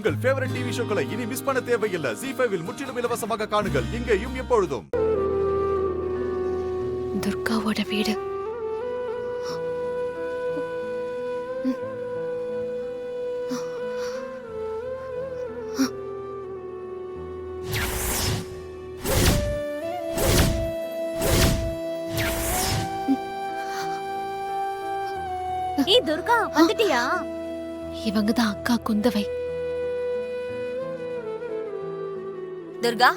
உங்கள் favourite TV ஷோக்களை இனி miss பண்ண தேவையில்லை. ZEE5 இல் முற்றிலும் இலவசமாக காணுங்கள். இங்கேயும் எப்பொழுதும். துர்காவோட வீடு. ஏய் துர்கா, வந்துட்டியா? இவங்க தான் அக்கா குந்தவை. துர்கா,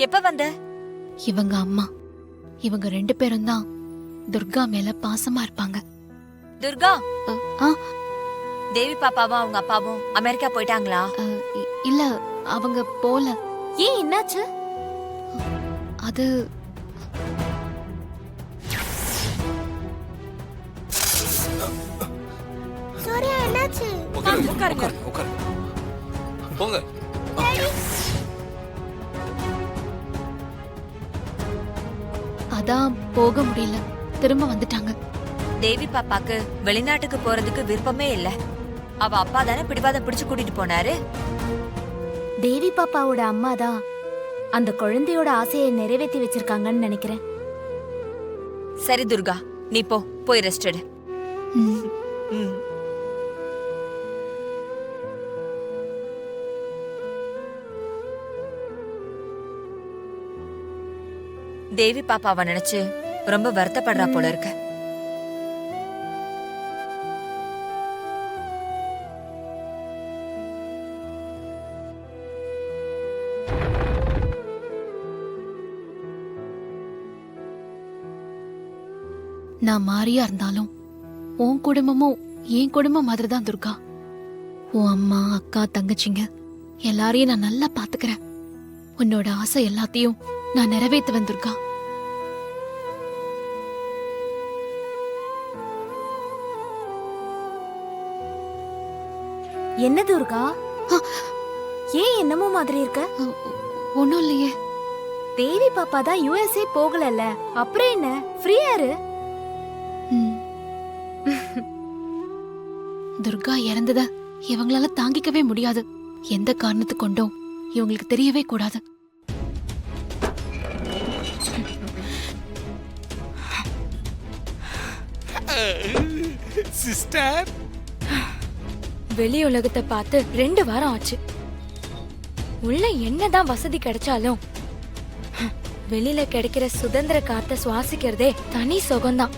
எப்ப வந்த? இவங்க அம்மா. இவங்க 2 பேரும் தான் துர்கா மேல பாசமா இருப்பாங்க. துர்கா, ஆ, தேவி பாப்பாவும் அவங்க அப்பாவும் அமெரிக்கா போயிட்டாங்களா? இல்ல, அவங்க போல. ஏன், என்னாச்சு? அது சூர்யா, என்னாச்சு? உட்காருங்க. போங்க. அதான் போக முடியல, திரும்ப வந்துட்டாங்க. தேவி பாப்பாக்கு வெளிநாட்டுக்கு போறதுக்கு விருப்பமே இல்ல. அவ அப்பா தானே பிடிவாதம் பிடிச்சு கூட்டிட்டு போனாரு. தேவி பாப்பாவோட அம்மா தான் அந்த குழந்தையோட ஆசையை நிறைவேற்றி வச்சிருக்காங்கன்னு நினைக்கிறேன். சரி துர்கா, நீ போய் ரெஸ்ட் எடு. ம். தேவி பாப்பாவை நினைச்சு ரொம்ப வருத்தப்படுறா போல இருக்கு. நான் மாறியா இருந்தாலும் உன் குடும்பமும் என் குடும்பம் மாதிரி தான் துர்கா. உன் அம்மா, அக்கா, தங்கச்சிங்க எல்லாரையும் நான் நல்லா பாத்துக்கிறேன். உன்னோட ஆசை எல்லாத்தையும் நான் நிறைவேற்றுவேன் துர்கா. என்ன துர்கா, ஏன் என்னமோ மாதிரி இருக்க? ஒன்னும் இல்லையே. தேவி பாப்பா தான் USA போகலல்ல, அப்புறம் என்ன, ஃப்ரீயா இரு. ம். துர்கா இறந்தத இவங்களால தாங்கிக்கவே முடியாது. எந்த காரணத்து கொண்டும் இவங்களுக்கு தெரியவே கூடாது. சிஸ்டர், வெளி உலகத்தை பார்த்து 2 வாரம் ஆச்சு. உள்ள என்னதான் வசதி கிடைச்சாலும் வெளியில கிடைக்கிற சுதந்திர காத்த சுவாசிக்கிறதே தனி சுகம்தான்.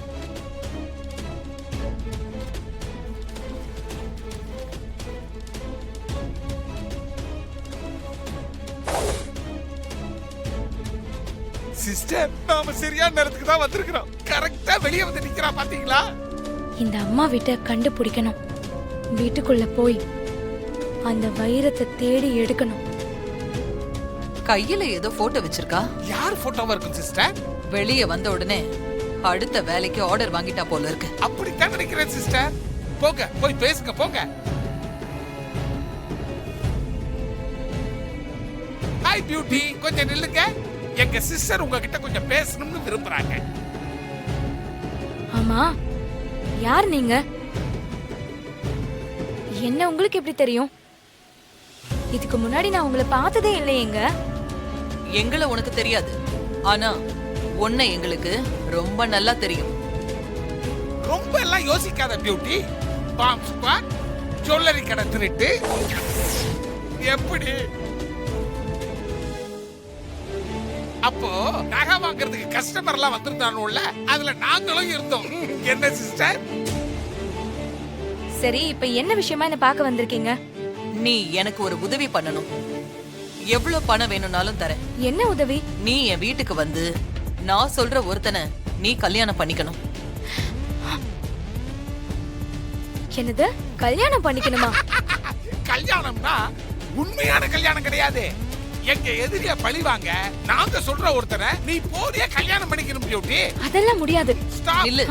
சிஸ்டர், நாம சரியான நேரத்துக்கு தான் வந்திருக்கிறோம். கரெக்டா வெளியே வந்து நிக்கிறா, பாத்தீங்களா? இந்த அம்மா வீட்டை கண்டுபிடிக்கணும். வீட்டுக்குள்ள போய் அந்த வைரத்தை தேடி எடுக்கணும். கையில ஏதோ போட்டோ வச்சிருக்கா. யார் போட்டோவா இருக்கும் சிஸ்டர்? வெளியே வந்த உடனே அடுத்த வேலைக்கு ஆர்டர் வாங்கிட்டா போல இருக்கு. அப்படித்தான் நினைக்கிறேன் சிஸ்டர். போங்க, போய் பேசுங்க, போங்க. ஹாய் பியூட்டி, கொஞ்சம் நில்லுங்க. எங்க சிஸ்டர் உங்ககிட்ட கொஞ்சம் பேசணும்னு விரும்புறாங்க. ஆமா, யார் நீங்க? என்ன உங்களுக்கு எப்படி தெரியும்? இதுக்கு முன்னாடி நான் உங்களை பார்த்ததே இல்லையேங்க. எங்களை உனக்கு தெரியாது, ஆனா உன்னை எங்களுக்கு ரொம்ப நல்லா தெரியும். ரொம்ப எல்லாம் யோசிக்காத பியூட்டி. பாம் ஸ்குவாட், ஜுவல்லரி கடை திருட்டு, எப்படி? அப்போ நகை வாங்குறதுக்கு கஸ்டமர் எல்லாம் வந்திருந்தானுல்ல, அதுல நாங்களும் இருந்தோம். என்ன சிஸ்டர்? சரி, இப்ப என்ன விஷயமா என்ன பார்க்க வந்திருக்கீங்க? நீ எனக்கு ஒரு உதவி பண்ணணும். எவ்வளவு பணம் வேணும்னாலும் தரேன். என்ன உதவி? நீ என் வீட்டுக்கு வந்து நான் சொல்ற ஒருத்தனை நீ கல்யாணம் பண்ணிக்கணும். என்னது, கல்யாணம் பண்ணிக்கணுமா? கல்யாணம்னா உண்மையான கல்யாணம் கிடையாது. எங்க எதிரிய பழி வாங்க நாங்க சொல்ற ஒருத்தரை நீ போதிய கல்யாணம் பண்ணிக்கணும் பியூட்டி. அதெல்லாம் முடியாது. இல்ல,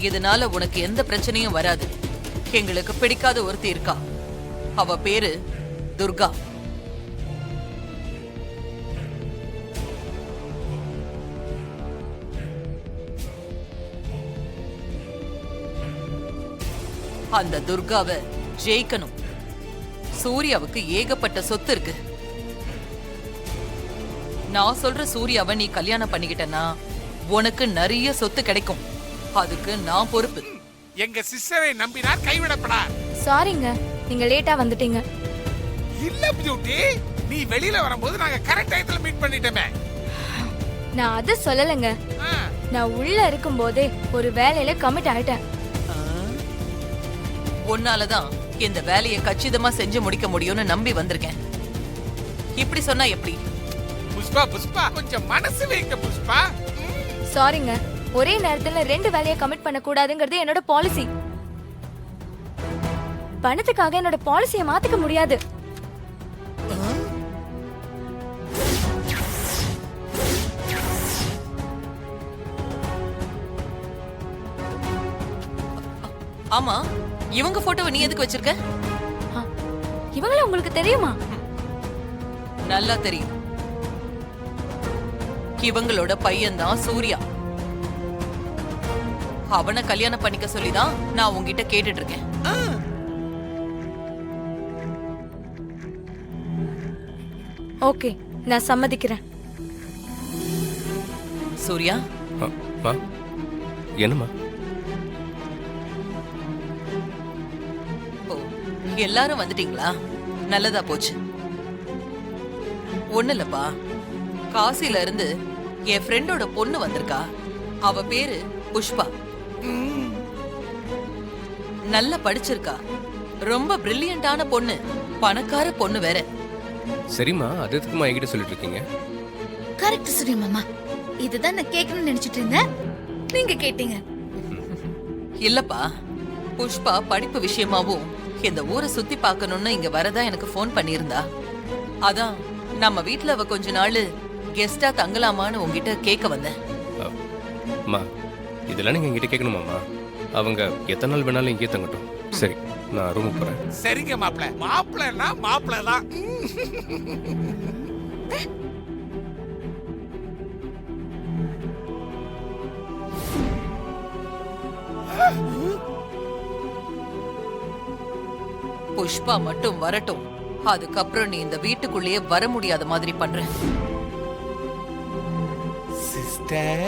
இதனால உனக்கு எந்த பிரச்சனையும் வராது. எங்களுக்கு பிடிக்காத ஒருத்தி இருக்கா. அவ பேரு துர்கா. அந்த துர்காவை ஜெயிக்கணும். சூர்யாவுக்கு ஏகப்பட்ட சொத்து இருக்கு. நான் சொல்ற சூர்யாவை நீ கல்யாணம் பண்ணிக்கிட்டனா உனக்கு நிறைய சொத்து கிடைக்கும். அதுக்கு நான் பொறுப்பு. எங்க சிஸ்டரை நம்பினார் கைவிடப்படார். சாரிங்க, நீங்க லேட்டா வந்துட்டீங்க. இல்ல பியூட்டி, நீ வெளியில வரும்போது நாங்க கரெக்ட் டைத்துல மீட் பண்ணிட்டோமே. நான் அது சொல்லலைங்க. ஆ, நான் உள்ள இருக்கும்போதே ஒரு வேலையில கமிட் ஆயிட்டேன். உன்னாலதான் இந்த வேலையை கச்சிதமா செஞ்சு முடிக்க முடியும்னு நம்பி வந்திருக்கேன். இப்படி சொன்னா எப்படி? புஷ்பா புஷ்பா கொஞ்சம் மனசு வைங்க புஷ்பா. சாரிங்க, ஒரே நேரத்துல 2 வேலையை கமிட் பண்ண கூடாதுங்கிறது என்னோட பாலிசி. பணத்துக்காக என்னோட பாலிசியை மாத்திக்க முடியாது. ஆமா, இவங்க போட்டோவை நீ எதுக்கு வச்சிருக்க? இவங்கள உங்களுக்கு தெரியுமா? நல்லா தெரியும். இவங்களோட பையன்தான் சூர்யா. அவனை கல்யாணம் பண்ணிக்க சொல்லிதான் நான் உங்ககிட்ட கேட்டுட்டு இருக்கேன். ஓகே, நான் சம்மதிக்கிறேன். சூர்யா, என்னம்மா? ஓ, எல்லாரும் வந்துட்டீங்களா? நல்லதா போச்சு. ஒண்ணு இல்லப்பா, காசில இருந்து என் ஃப்ரெண்டோட பொண்ணு வந்திருக்கா. அவ பேரு புஷ்பா. நல்லா படிச்சிருக்கா. ரொம்ப பிரில்லியண்டான பொண்ணு, பணக்கார பொண்ணு வேற. சரிம்மா, அது எதுக்குமா என்கிட்ட சொல்லிட்டு இருக்கீங்க? கரெக்ட் சூர்யா மாமா, இதுதான் நான் கேட்கணும்னு நினைச்சிட்டு இருந்தேன், நீங்க கேட்டீங்க. இல்லப்பா, புஷ்பா படிப்பு விஷயமாவும் இந்த ஊரை சுத்தி பார்க்கணும்னு இங்க வரதா எனக்கு ஃபோன் பண்ணியிருந்தா. அதான் நம்ம வீட்ல அவ கொஞ்ச நாள் கெஸ்டா தங்கலாமான்னு உங்ககிட்ட கேட்க வந்தேன். அம்மா, இதெல்லாம் நீங்க என்கிட்ட கேட்கணுமாம்மா? அவங்க எத்தனை நாள் வேணாலும் இங்கே தங்கட்டும். சரி, நான் ரூமுக்கு போறேன். சரிங்க மாப்பிள. மாப்பிளன்னா மாப்பிள தான். புஷ்பா மட்டும் வரட்டும், அதுக்கப்புறம் நீ இந்த வீட்டுக்குள்ளேயே வர முடியாத மாதிரி பண்ற. சிஸ்டர்,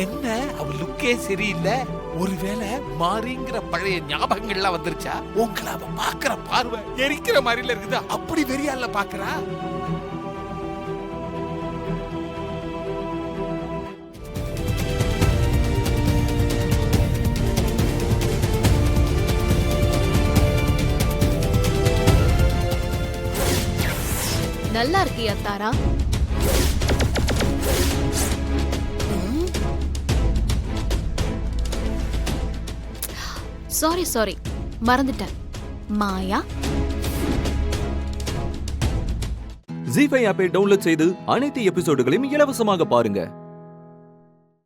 என்ன அவ லுக்கே சரியில்லை. ஒருவேளை மாறிங்கிற பழைய ஞாபகங்கள்லாம் வந்துருச்சா? உங்களை அவ பாக்குற பார்வை எரிக்கிற மாதிரில இருக்குதா? அப்படி வெறியால பாக்குறா. நல்லா இருக்கியா தாரா? சாரி மறந்துட்டேன். மாயா. ஜீ5 ஆப்பை டவுன்லோட் செய்து அனைத்து எபிசோடுகளையும் இலவசமாக பாருங்க.